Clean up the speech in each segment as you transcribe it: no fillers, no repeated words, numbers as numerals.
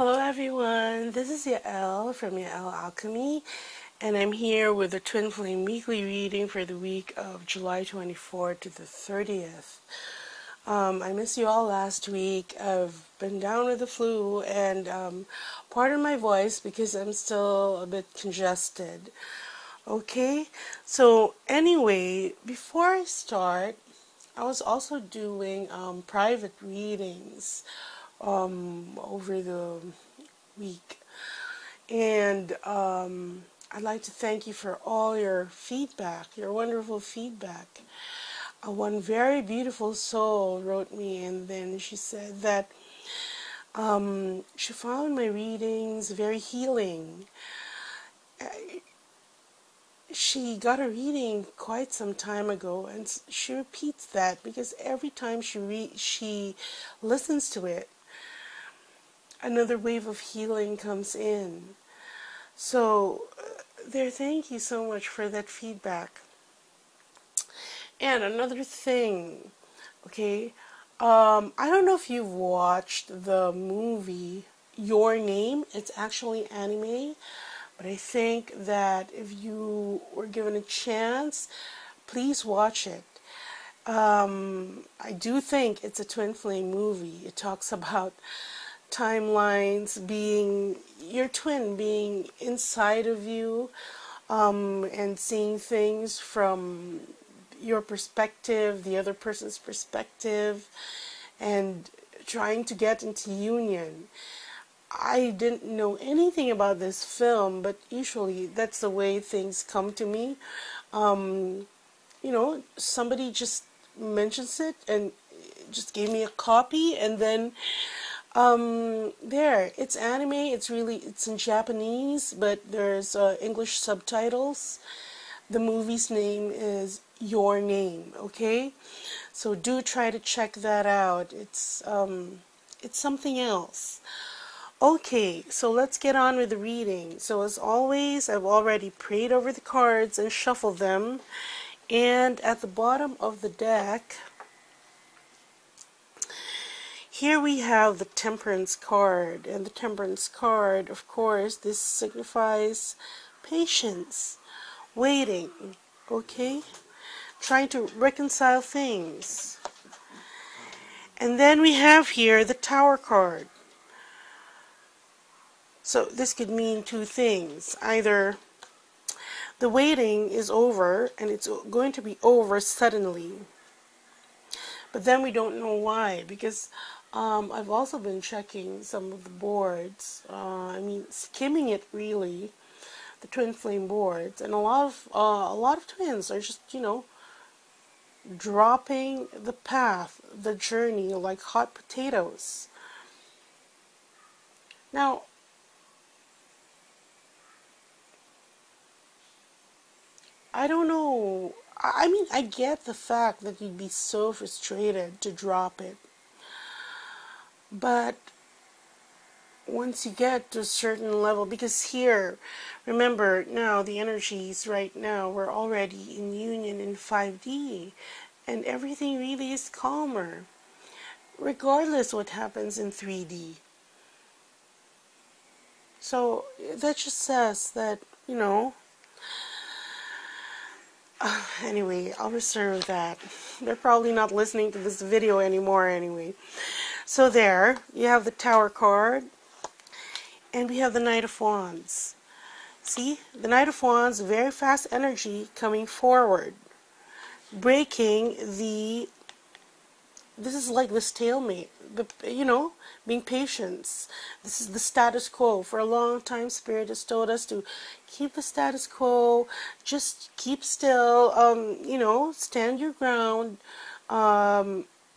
Hello everyone, this is Yael from Yael Alchemy, and I'm here with the Twin Flame Weekly Reading for the week of July 24th to the 30th. I missed you all last week. I've been down with the flu, and pardon my voice because I'm still a bit congested. Okay, so anyway, before I start, I was also doing private readings over the week, and I'd like to thank you for all your feedback, your wonderful feedback. One very beautiful soul wrote me, and then she said that she found my readings very healing. She got a reading quite some time ago, and she repeats that because every time she listens to it, another wave of healing comes in. So thank you so much for that feedback. And another thing, okay, I don't know if you've watched the movie Your Name. It's actually anime, but I think that if you were given a chance, please watch it. I do think it's a twin flame movie. It talks about timelines, being your twin being inside of you, and seeing things from your perspective, the other person's perspective, and trying to get into union. I didn't know anything about this film, but usually that's the way things come to me. You know, somebody just mentions it and just gave me a copy, and then there, it's anime. It's in Japanese, but there's English subtitles. The movie's name is Your Name, okay? So do try to check that out. It's something else. Okay, so let's get on with the reading. So as always, I've already prayed over the cards and shuffled them. And at the bottom of the deck, here we have the Temperance card, and the Temperance card, of course, this signifies patience, waiting, okay? Trying to reconcile things. And then we have here the Tower card. So this could mean two things. Either the waiting is over, and it's going to be over suddenly. But then we don't know why, because I've also been checking some of the boards. I mean, skimming it really, the twin flame boards, and a lot of twins are just, you know, dropping the path, the journey like hot potatoes. Now, I don't know. I mean, I get the fact that you'd be so frustrated to drop it. But once you get to a certain level, because here, remember now, the energies right now, we're already in union in 5D, and everything really is calmer, regardless what happens in 3D. So that just says that, you know, anyway, I'll reserve that. They're probably not listening to this video anymore anyway. So there, you have the Tower card, and we have the Knight of Wands. See, the Knight of Wands, very fast energy coming forward, breaking the, this is like the stalemate, you know, being patient. This is the status quo. For a long time, Spirit has told us to keep the status quo, just keep still, you know, stand your ground,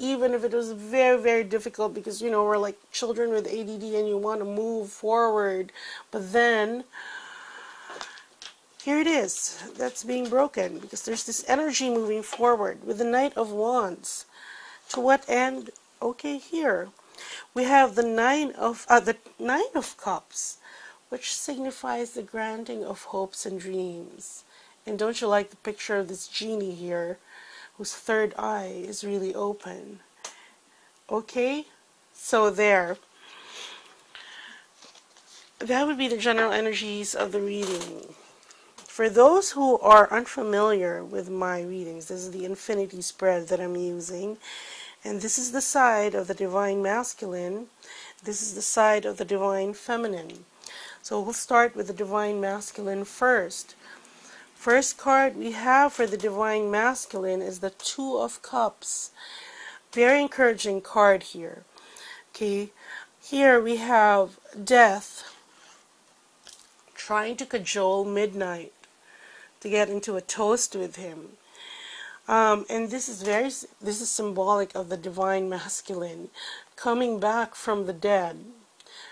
even if it was very, very difficult, because, you know, we're like children with ADD and you want to move forward, but then here it is, that's being broken, because there's this energy moving forward with the Knight of Wands. To what end? Okay, here we have the Nine of Cups, which signifies the granting of hopes and dreams. And don't you like the picture of this genie here, whose third eye is really open? Okay, so there. that would be the general energies of the reading. For those who are unfamiliar with my readings, this is the infinity spread that I'm using. And this is the side of the divine masculine. This is the side of the divine feminine. So we'll start with the divine masculine first. First card we have for the divine masculine is the Two of Cups. Very encouraging card here. Okay, here we have Death trying to cajole Midnight to get into a toast with him. And this is symbolic of the divine masculine coming back from the dead,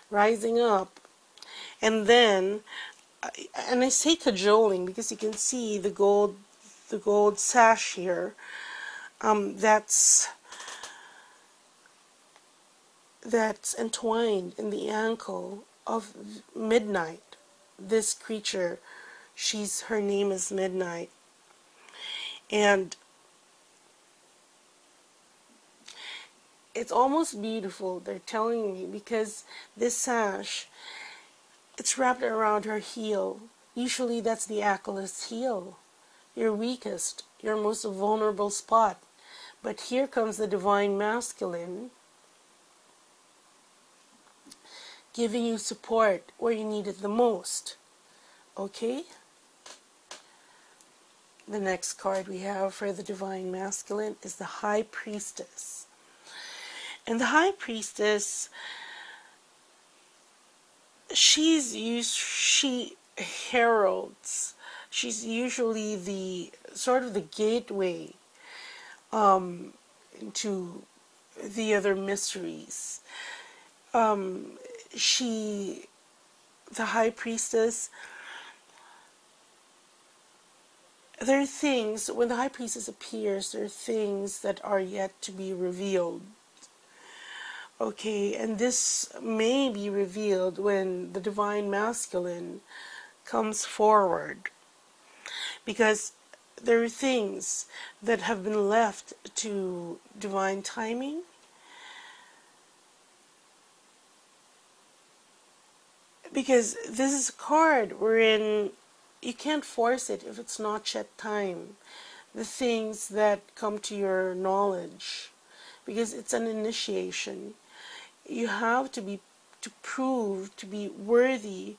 rising up, and then, and I say cajoling because you can see the gold sash here. That's entwined in the ankle of Midnight. This creature, her name is Midnight, and it's almost beautiful, they're telling me, because this sash, it's wrapped around her heel. Usually that's the Achilles heel, your weakest, your most vulnerable spot. But here comes the divine masculine, giving you support where you need it the most. Okay? The next card we have for the divine masculine is the High Priestess. And the High Priestess, she heralds. She's usually the sort of the gateway into the other mysteries. The High Priestess, there are things, when the High Priestess appears, there are things that are yet to be revealed. Okay, and this may be revealed when the divine masculine comes forward, because there are things that have been left to divine timing, because this is a card wherein you can't force it if it's not yet time. The things that come to your knowledge, because it's an initiation. You have to prove to be worthy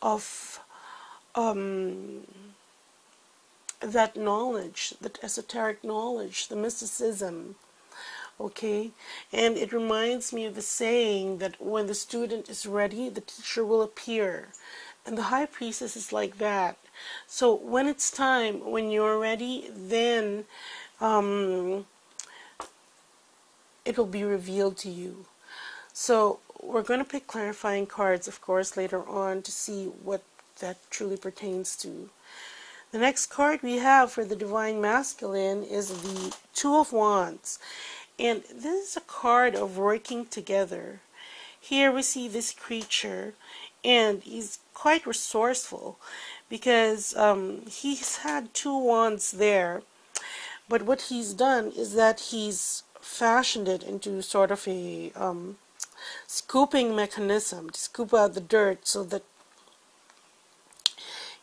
of that knowledge, that esoteric knowledge, the mysticism. Okay, and it reminds me of the saying that when the student is ready, the teacher will appear. And the High Priestess is like that. So when it's time, when you're ready, then it will be revealed to you. So we're going to pick clarifying cards, of course, later on to see what that truly pertains to. The next card we have for the divine masculine is the Two of Wands. And this is a card of working together. Here we see this creature, and he's quite resourceful because he's had two wands there. But what he's done is that he's fashioned it into sort of a scooping mechanism to scoop out the dirt so that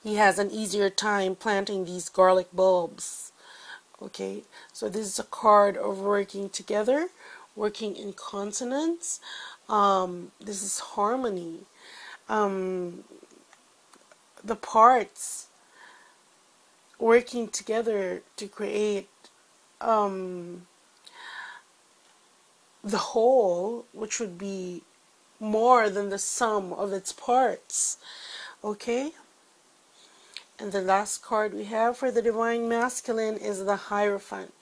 he has an easier time planting these garlic bulbs. Okay, so this is a card of working together, working in consonance. This is harmony. The parts working together to create the whole, which would be more than the sum of its parts. Okay? And the last card we have for the divine masculine is the Hierophant.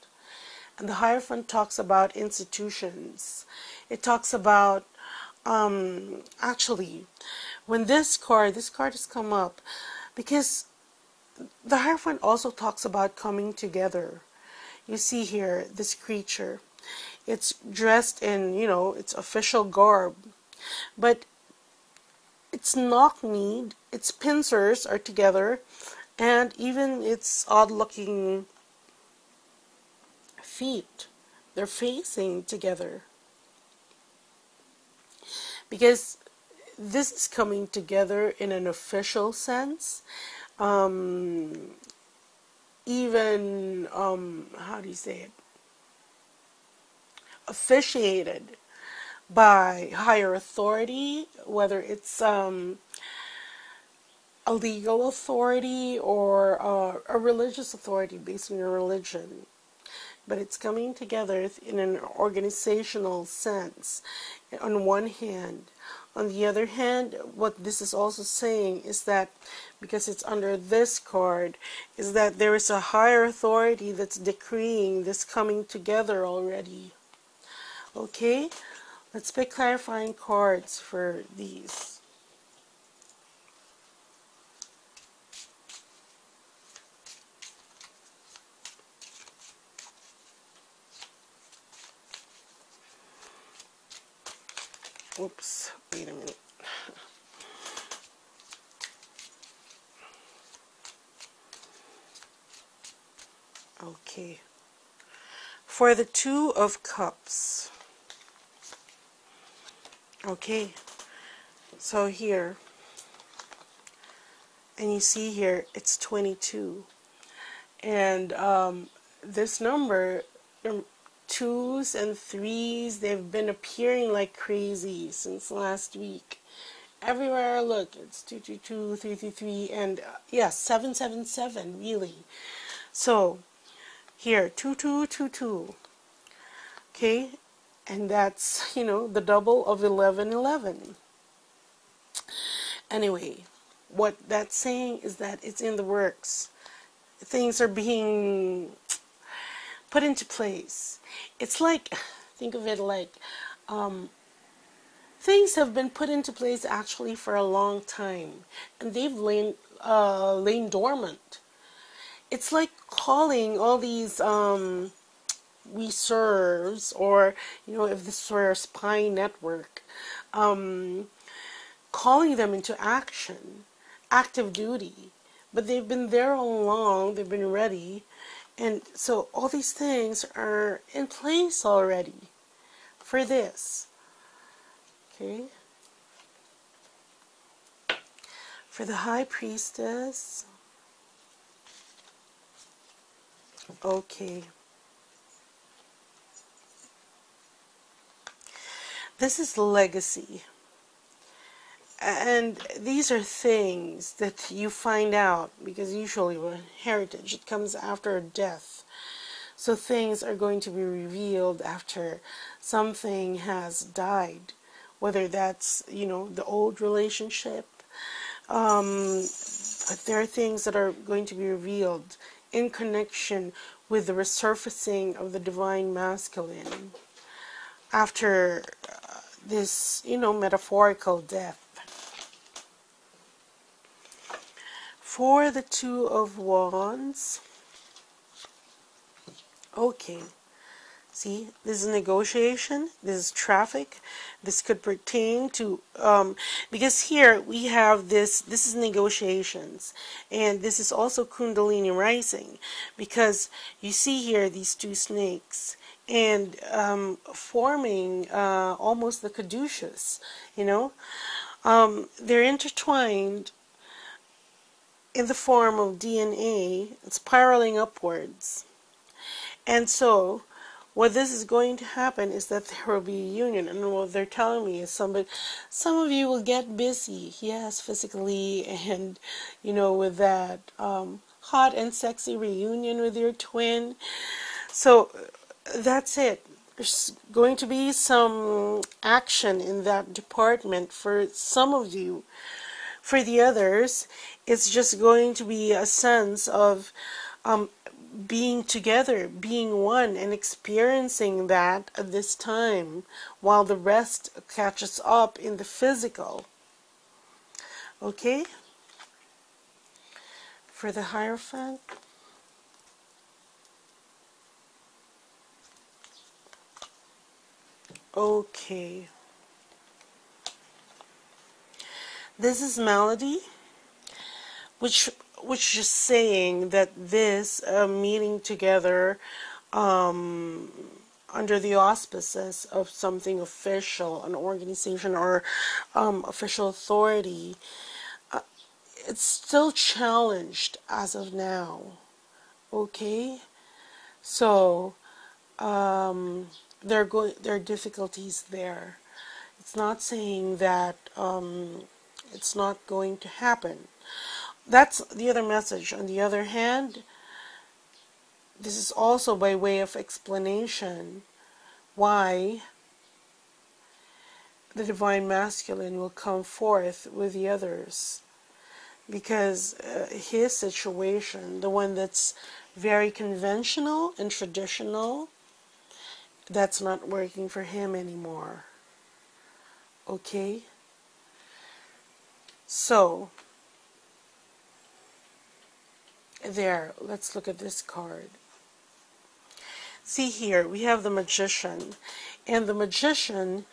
And the Hierophant talks about institutions. It talks about, actually, when this card has come up, because the Hierophant also talks about coming together. You see here, this creature. It's dressed in, its official garb. But its knock-kneed, its pincers are together, and even its odd-looking feet, they're facing together. Because this is coming together in an official sense. Even, how do you say it? Officiated by higher authority, whether it's a legal authority or a religious authority based on your religion. But it's coming together in an organizational sense on one hand. On the other hand, what this is also saying is that, because it's under this card, is that there is a higher authority that's decreeing this coming together already. Okay, let's pick clarifying cards for these. Oops, wait a minute. Okay. For the Two of Cups. Okay. So here, and you see here, it's 22. And this number, twos and threes, they've been appearing like crazy since last week. Everywhere I look, it's 222, 333, and yeah, 777, really. So here, 2222. Okay, and that's, you know, the double of 1111. Anyway, what that's saying is that it's in the works. Things are being put into place. It's like, think of it like, things have been put into place actually for a long time, and they've lain dormant. It's like calling all these reserves, or, you know, if this were a spy network, calling them into action, active duty. But they've been there all along, they've been ready. And so all these things are in place already for this. Okay. For the High Priestess. Okay. This is legacy. And these are things that you find out, because usually with heritage, it comes after a death. So things are going to be revealed after something has died, whether that's, you know, the old relationship. But there are things that are going to be revealed in connection with the resurfacing of the divine masculine after this, you know, metaphorical death. For the Two of Wands, okay, see, this is negotiation, this is traffic, this could pertain to, because here we have this is negotiations, and this is also Kundalini rising, because you see here these two snakes, and forming almost the caduceus, you know, they're intertwined in the form of DNA, spiraling upwards. And so what this is going to happen is that there will be a union, and what they're telling me is some of you will get busy, yes, physically, and, you know, with that hot and sexy reunion with your twin. So that's it. There's going to be some action in that department for some of you. For the others, it's just going to be a sense of being together, being one, and experiencing that at this time, while the rest catches up in the physical. Okay? For the Hierophant. Okay. This is Melody, which is saying that this meeting together under the auspices of something official, an organization or official authority, it's still challenged as of now. Okay, so there are difficulties there. It's not saying that it's not going to happen. That's the other message. On the other hand, this is also by way of explanation why the Divine Masculine will come forth with the others. Because his situation, the one that's very conventional and traditional, that's not working for him anymore. Okay? So, there, let's look at this card. See here, we have the Magician. And the Magician,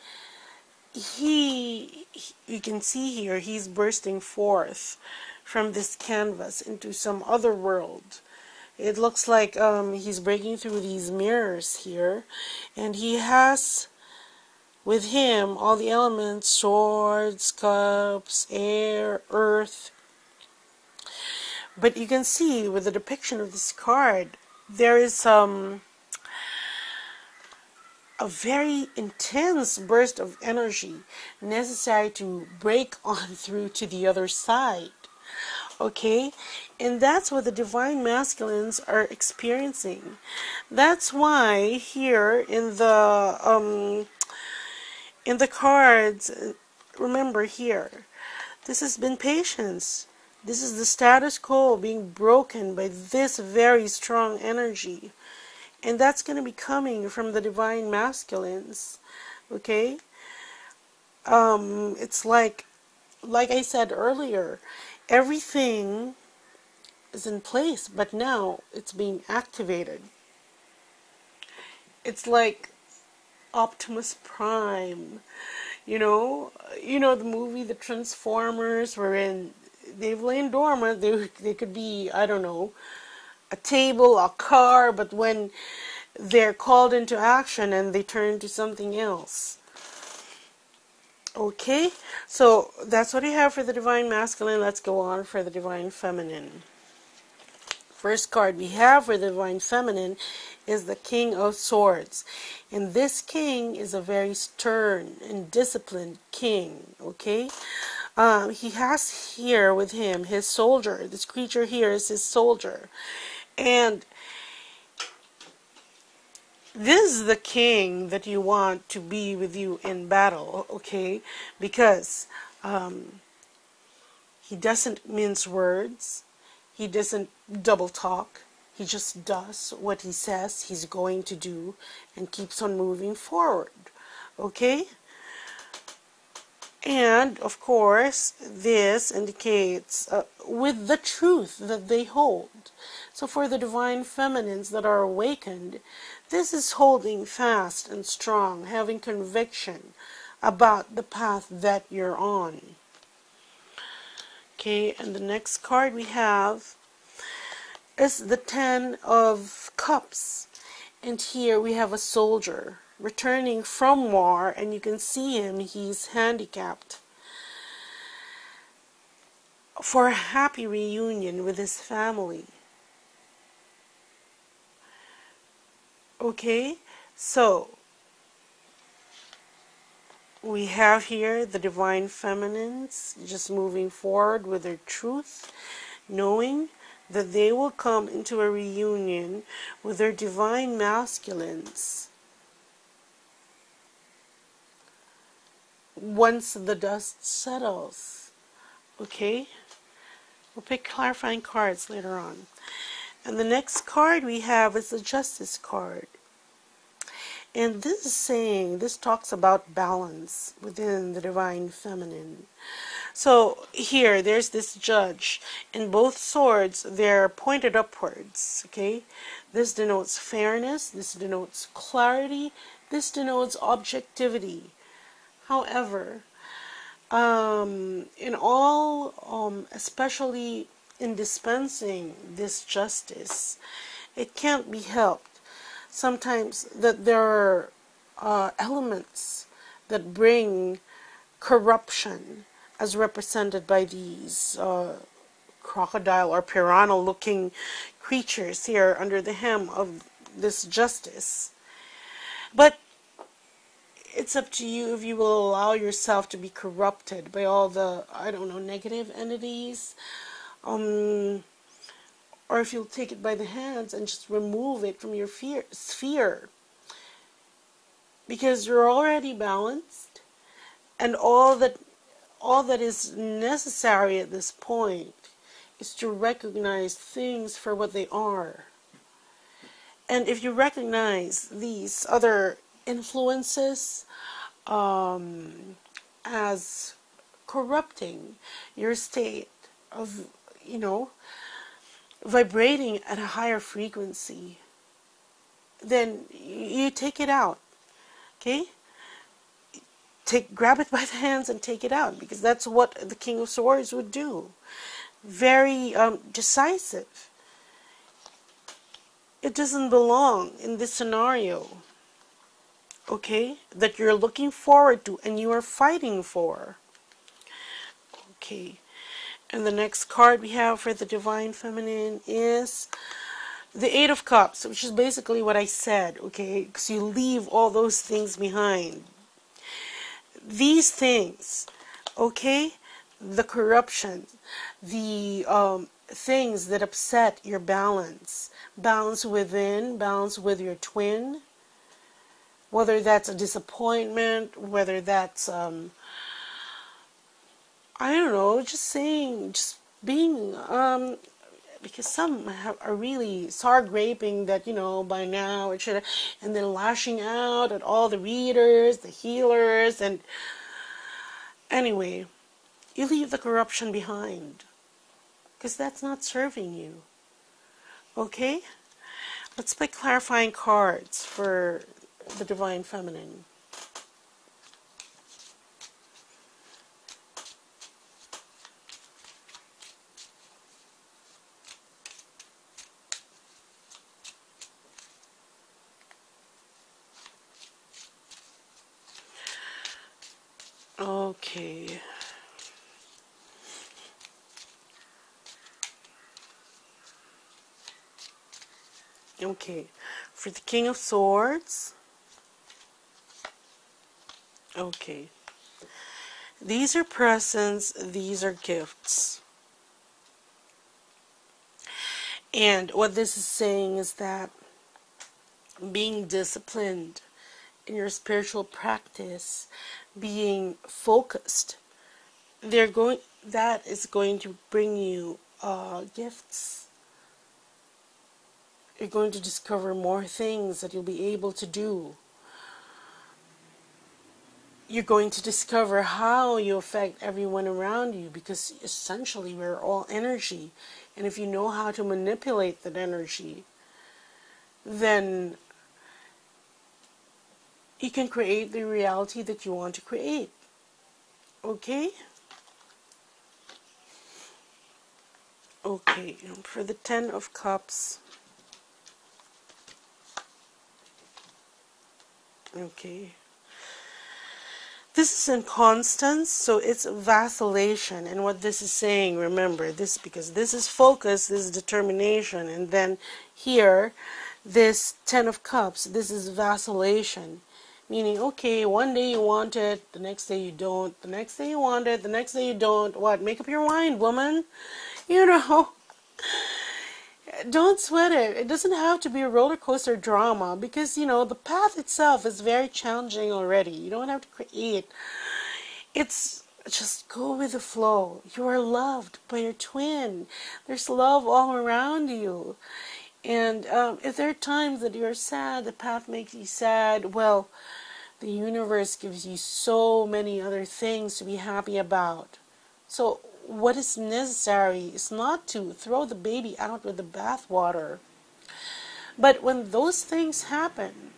you can see here, he's bursting forth from this canvas into some other world. It looks like he's breaking through these mirrors here. And he has with him all the elements: swords, cups, air, earth. But you can see with the depiction of this card, there is a very intense burst of energy necessary to break on through to the other side. Okay? And that's what the Divine Masculines are experiencing. That's why here in the cards, remember here, this has been patience. This is the status quo being broken by this very strong energy. And that's going to be coming from the Divine Masculines. Okay? It's like I said earlier, everything is in place, but now it's being activated. It's like Optimus Prime. You know the movie The Transformers, wherein they've lain dormant. They could be, I don't know, a table, a car, but when they're called into action and they turn to something else. Okay, so that's what we have for the Divine Masculine. Let's go on for the Divine Feminine. First card we have for the Divine Feminine is the King of Swords. And this king is a very stern and disciplined king. Okay, he has here with him his soldier. This creature here is his soldier. And this is the king that you want to be with you in battle, okay? Because he doesn't mince words. He doesn't double talk. He just does what he says he's going to do and keeps on moving forward, okay? And, of course, this indicates with the truth that they hold. So for the Divine Feminines that are awakened, this is holding fast and strong, having conviction about the path that you're on. Okay, and the next card we have is the Ten of Cups. And here we have a soldier returning from war, and you can see him, he's handicapped, for a happy reunion with his family. Okay, so we have here the Divine Feminines just moving forward with their truth, knowing that they will come into a reunion with their Divine Masculines once the dust settles. Okay, we'll pick clarifying cards later on. And the next card we have is the Justice card. And this is saying, this talks about balance within the Divine Feminine. So here, there's this judge, and both swords, they're pointed upwards, okay? This denotes fairness, this denotes clarity, this denotes objectivity. However, in all, especially in dispensing this justice, it can't be helped. sometimes that there are elements that bring corruption, as represented by these crocodile or piranha looking creatures here under the hem of this justice. But it's up to you if you will allow yourself to be corrupted by all the, I don't know, negative entities, or if you'll take it by the hands and just remove it from your sphere. Because you're already balanced, and all that is necessary at this point is to recognize things for what they are. And if you recognize these other influences as corrupting your state of, vibrating at a higher frequency, then you take it out. Okay? Grab it by the hands and take it out, because that's what the King of Swords would do. Very decisive. It doesn't belong in this scenario, okay, that you're looking forward to and you are fighting for. Okay, and the next card we have for the Divine Feminine is the Eight of Cups, which is basically what I said, okay, because you leave all those things behind. These things, okay, the corruption, the things that upset your balance within, balance with your twin, whether that's a disappointment, whether that's, I don't know, just being, because some are really graping that, by now it should have, and then lashing out at all the readers, the healers, and anyway, you leave the corruption behind, because that's not serving you. Okay? Let's pick clarifying cards for the Divine Feminine. Okay. Okay, for the King of Swords, okay, these are presents, these are gifts. And what this is saying is that being disciplined in your spiritual practice, being focused, that is going to bring you gifts. You're going to discover more things that you'll be able to do. You're going to discover how you affect everyone around you, because essentially we're all energy. And if you know how to manipulate that energy, then you can create the reality that you want to create. Okay? Okay, for the Ten of Cups. Okay. This is inconstance, so it's vacillation. And what this is saying, remember, because this is focus, this is determination. And then here, this Ten of Cups, this is vacillation. Meaning, okay, one day you want it, the next day you don't. The next day you want it, the next day you don't. What? Make up your mind, woman. Don't sweat it. It doesn't have to be a roller coaster drama, because, the path itself is very challenging already. You don't have to create. It's just go with the flow. You are loved by your twin. There's love all around you. And if there are times that you're sad, the path makes you sad, well, the universe gives you so many other things to be happy about. So what is necessary is not to throw the baby out with the bathwater. But when those things happen,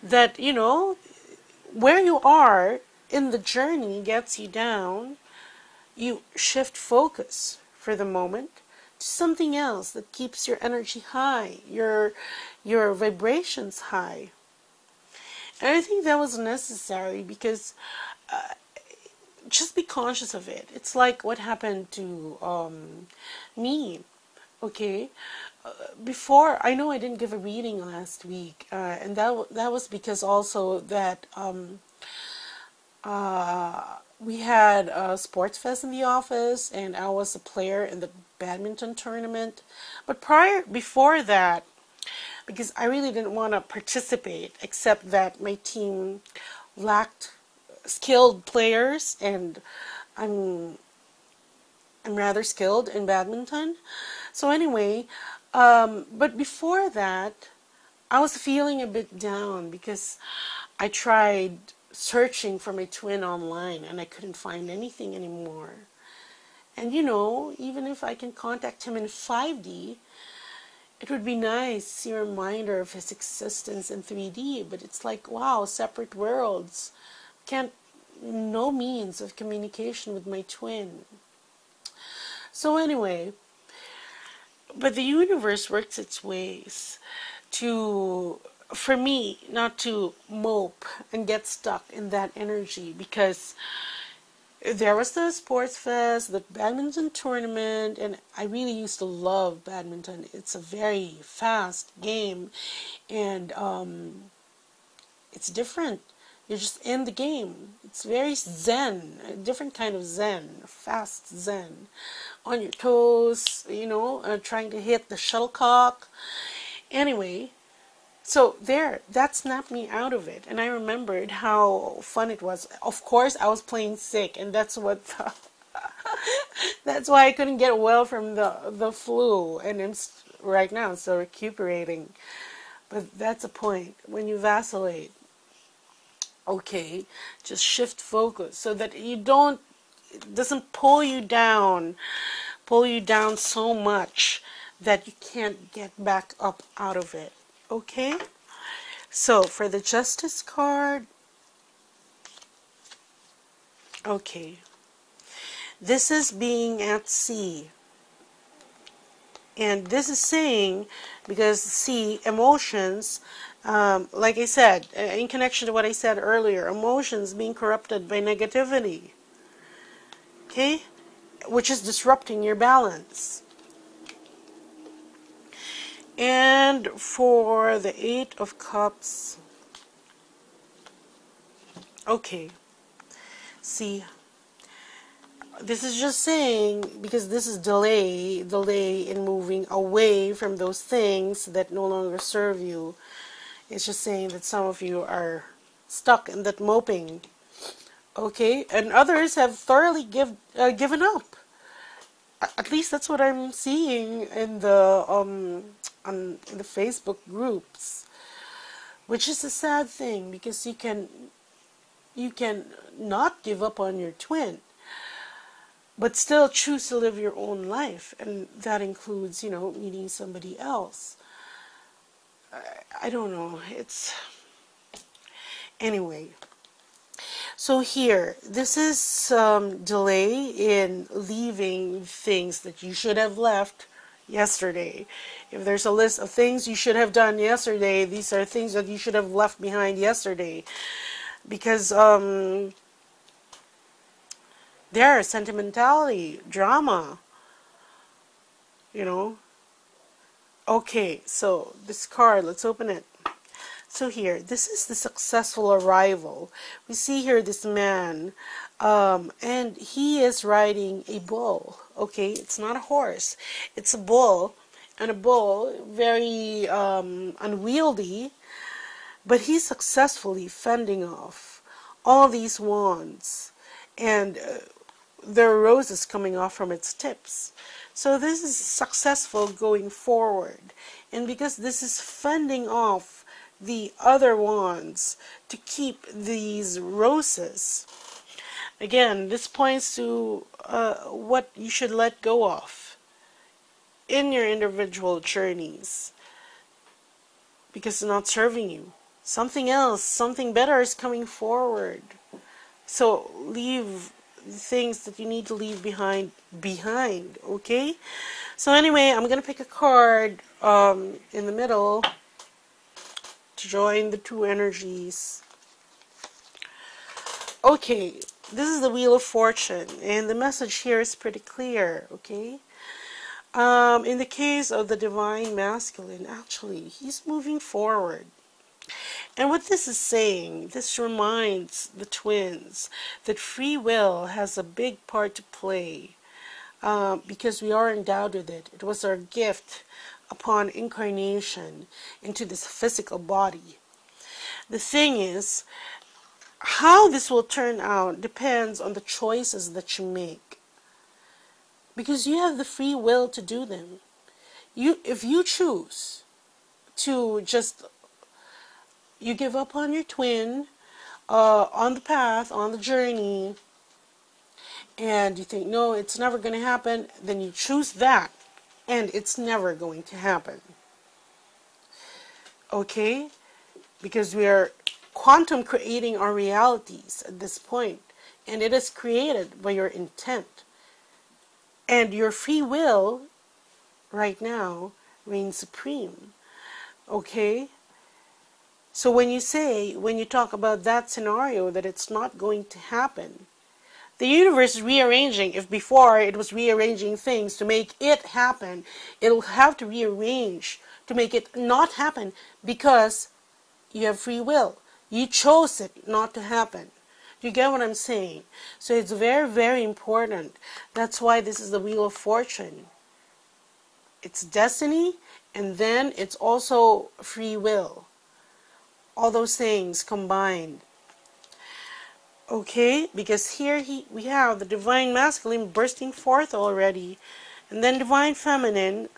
that, where you are in the journey gets you down, you shift focus for the moment to something else that keeps your energy high, your vibrations high. And I think that was necessary because just be conscious of it. It's like what happened to me. Okay, before, I know I didn't give a reading last week, and that was because also that we had a sports fest in the office, and I was a player in the badminton tournament. But before that, because I really didn't want to participate, except that my team lacked skilled players, and I'm rather skilled in badminton. So anyway, but before that, I was feeling a bit down because I tried searching for my twin online and I couldn't find anything anymore. And you know, even if I can contact him in 5D, it would be nice to see a reminder of his existence in 3D, but it's like, wow, separate worlds. No means of communication with my twin. So anyway, but the universe works its ways for me not to mope and get stuck in that energy, because there was the sports fest, the badminton tournament, and I really used to love badminton. It's a very fast game, and it's different. You're just in the game. It's very zen, a different kind of zen, fast zen. On your toes, you know, trying to hit the shuttlecock. Anyway, so that snapped me out of it. And I remembered how fun it was. Of course, I was playing sick, and that's what that's why I couldn't get well from the flu. And right now I'm still recuperating. But that's a point. When you vacillate, okay, just shift focus so that it doesn't pull you down so much that you can't get back up out of it. Okay? So for the Justice card, okay, this is being at sea. And this is saying, because see, emotions, like I said, in connection to what I said earlier, emotions being corrupted by negativity, okay, which is disrupting your balance. And for the 8 of Cups, okay, see, this is just saying, because this is delay in moving away from those things that no longer serve you. It's just saying that some of you are stuck in that moping, okay, and others have thoroughly given up. At least that's what I'm seeing in the in the Facebook groups, which is a sad thing, because you can not give up on your twin, but still choose to live your own life, and that includes, you know, meeting somebody else. I don't know. It's anyway. So here, this is delay in leaving things that you should have left yesterday. If there's a list of things you should have done yesterday, these are things that you should have left behind yesterday. Because there is sentimentality, drama, you know. Okay, so this card, let's open it. So here, this is the successful arrival. We see here this man, and he is riding a bull. Okay, it's not a horse, it's a bull, and a bull, very unwieldy, but he's successfully fending off all these wands, and there are roses coming off from its tips. So this is successful going forward, and because this is fending off the other wands to keep these roses. Again, this points to what you should let go of in your individual journeys, because it's not serving you. Something else, something better is coming forward. So leave things that you need to leave behind, okay? So anyway, I'm going to pick a card in the middle to join the two energies. Okay, this is the Wheel of Fortune, and the message here is pretty clear, okay? In the case of the Divine Masculine, actually, he's moving forward. And what this is saying, this reminds the twins that free will has a big part to play because we are endowed with it. It was our gift upon incarnation into this physical body. The thing is, how this will turn out depends on the choices that you make. Because you have the free will to do them. If you choose to just, you give up on your twin, on the path, on the journey, and you think, no, it's never going to happen, then you choose that, and it's never going to happen. Okay? Because we are quantum creating our realities at this point, and it is created by your intent. And your free will, right now, reigns supreme. Okay? So when you talk about that scenario, that it's not going to happen, the universe is rearranging. If before it was rearranging things to make it happen, it'll have to rearrange to make it not happen because you have free will. You chose it not to happen. You get what I'm saying? So it's very, very important. That's why this is the Wheel of Fortune. It's destiny, and then it's also free will. All those things combined. Okay? Because here we have the Divine Masculine bursting forth already. And then Divine Feminine,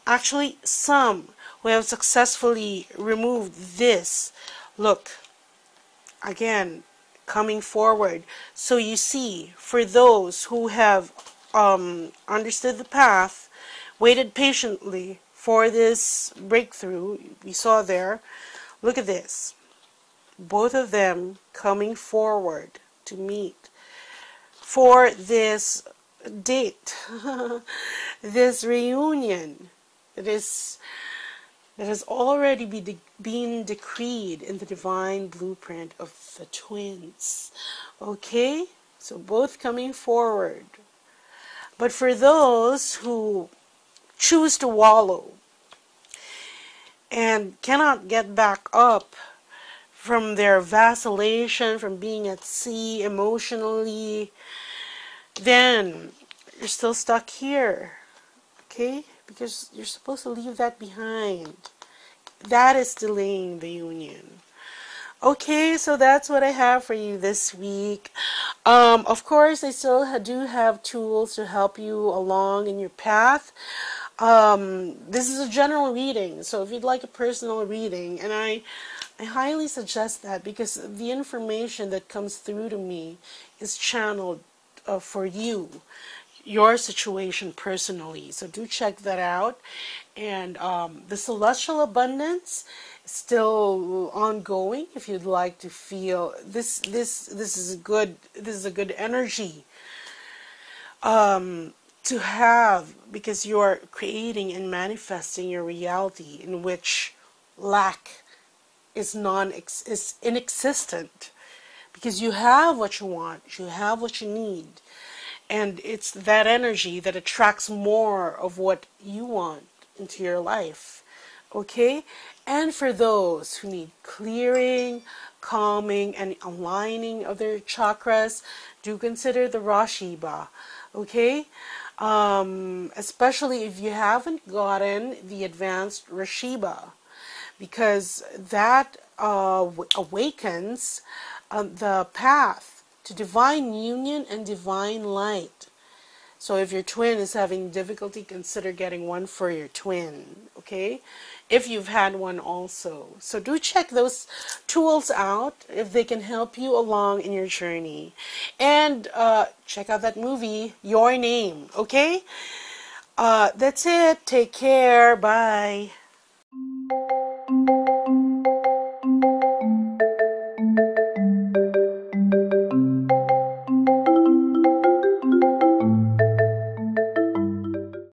actually some who have successfully removed this. Look, again, coming forward. So you see, for those who have understood the path, waited patiently for this breakthrough, we saw there, look at this. Both of them coming forward to meet for this date, this reunion that has already been decreed in the divine blueprint of the twins. Okay? So both coming forward. But for those who choose to wallow and cannot get back up from their vacillation, from being at sea emotionally, then you're still stuck here. Okay? Because you're supposed to leave that behind. That is delaying the union. Okay, so that's what I have for you this week. Of course, I still do have tools to help you along in your path. This is a general reading, so if you'd like a personal reading, and I highly suggest that because the information that comes through to me is channeled for you, your situation personally. So do check that out. And the celestial abundance is still ongoing. If you'd like to feel this is a good energy to have, because you are creating and manifesting your reality in which lack is inexistent, because you have what you want, you have what you need. And it's that energy that attracts more of what you want into your life. Okay? And for those who need clearing, calming, and aligning of their chakras, do consider the RASHEEBA. Okay? Especially if you haven't gotten the advanced RASHEEBA, because that awakens the path to divine union and divine light. So if your twin is having difficulty, consider getting one for your twin, okay? If you've had one also. So do check those tools out if they can help you along in your journey. And check out that movie, Your Name, okay? That's it. Take care. Bye.